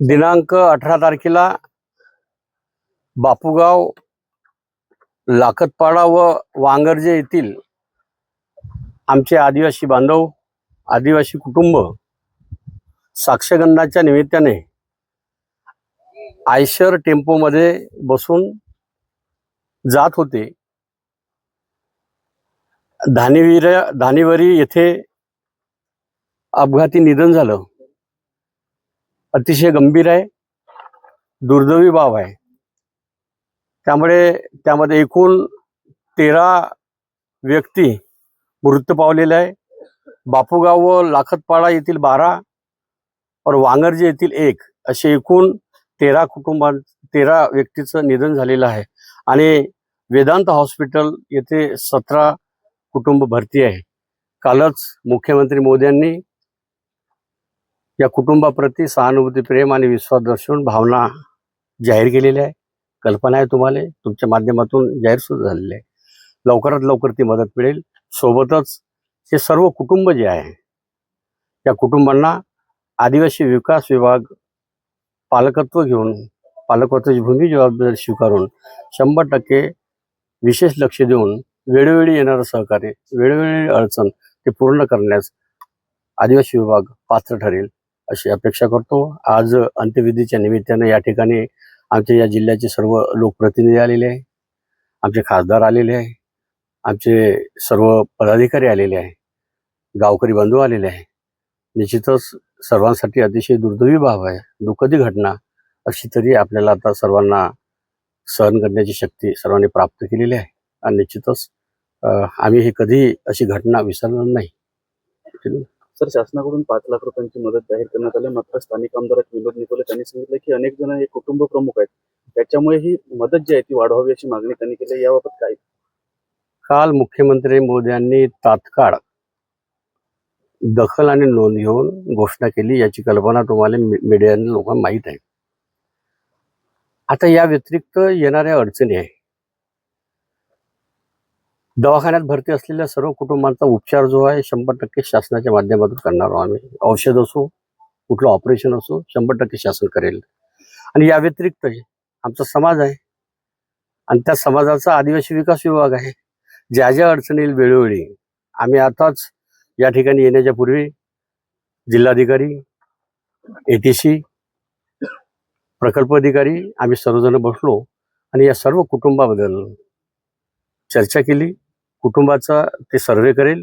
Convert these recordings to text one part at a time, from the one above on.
दिनांक 18 तारखेला बापूगाव, लाखतपाडा व वांगर्जे येथील आमचे आदिवासी बांधव, आदिवासी कुटुंब साक्षगंधाच्या निमित्ताने आयशर टेम्पोमध्ये बसून जात होते. धानिवरी येथे अपघाती निधन झालं. अतिशय गंभीर आहे, दुर्दैवी बाब आहे. त्यामुळे त्यामध्ये एकूण 13 व्यक्ती मृत्यू पावलेले आहे. बापूगाव व लाखतपाडा येथील 12 और वांगर्जे येथील 1 असे एकूण 13 व्यक्तीचं निधन झालेलं आहे. आणि वेदांत हॉस्पिटल येथे 17 कुटुंब भरती आहे. कालच मुख्यमंत्री मोदयांनी या कुटुंबाप्रती सहानुभूती, प्रेम आणि विश्वास दर्शवून भावना जाहीर केलेल्या आहे. कल्पना आहे तुम्हाला, तुमच्या माध्यमातून जाहीर सुद्धा झालेले आहे. लवकरात लवकर ती मदत मिळेल. सोबतच हे सर्व कुटुंब जे आहे त्या कुटुंबांना आदिवासी विकास विभाग पालकत्व घेऊन, पालकत्वाची भूमी जबाबदारी स्वीकारून 100% विशेष लक्ष देऊन वेळोवेळी येणारं सहकार्य, वेळोवेळी अडचण ते पूर्ण करण्यास आदिवासी विभाग पात्र ठरेल अशी अपेक्षा करतो. आज अंत्यविधीच्या निमित्ताने या ठिकाणी आमच्या या जिल्ह्याचे सर्व लोकप्रतिनिधी आलेले आहे, आमचे खासदार आलेले आहे, आमचे सर्व पदाधिकारी आलेले आहे, गावकरी बंधू आलेले आहे. निश्चितच सर्वांसाठी अतिशय दुर्दैवी बाब आहे, दुःखदी घटना. अशी तरी आपल्याला आता सर्वांना सहन करण्याची शक्ती सर्वांनी प्राप्त केलेली आहे. आणि निश्चितच आम्ही हे कधी अशी घटना विसरणार नाही. सर, शासनाकडून 5 लाख रुपयांची मदत जाहीर करण्यात आली. मात्र स्थानिक आमदार विनोद निकोले त्यांनी सांगितलं की अनेक जण हे कुटुंब प्रमुख आहेत, त्याच्यामुळे ही मदत जी आहे ती वाढवावी अशी मागणी त्यांनी केली. याबाबत काय? काल मुख्यमंत्री मोदयांनी तात्काळ दखल आणि नोंद घेऊन घोषणा केली. याची कल्पना तुम्हाला मीडियाने लोकांना माहीत आहे. आता या व्यतिरिक्त येणाऱ्या अडचणी आहे. दवाखान्यात भरती असलेल्या सर्व कुटुंबांचा उपचार जो आहे 100% शासनाच्या माध्यमातून करणार आहोत आम्ही. औषध असो, कुठलं ऑपरेशन असो, 100% शासन करेल. आणि या व्यतिरिक्त आमचा समाज आहे आणि त्या समाजाचा आदिवासी विकास विभाग आहे. ज्या ज्या अडचणी येईल वेळोवेळी आम्ही आताच या ठिकाणी येण्याच्या पूर्वी जिल्हाधिकारी, ATC, प्रकल्प अधिकारी आम्ही सर्वजण बसलो आणि या सर्व कुटुंबाबद्दल चर्चा केली. कुटुंबाचा ते सर्वे करेल.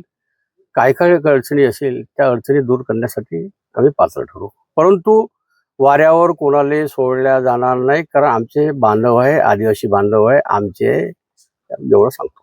काय काय अडचणी असेल त्या अडचणी दूर करण्यासाठी आम्ही पात्र ठरू. परंतु वाऱ्यावर कोणाला सोडल्या जाणार नाही, कारण आमचे बांधव आहे, आदिवासी बांधव आहे आमचे, एवढं सांगतो.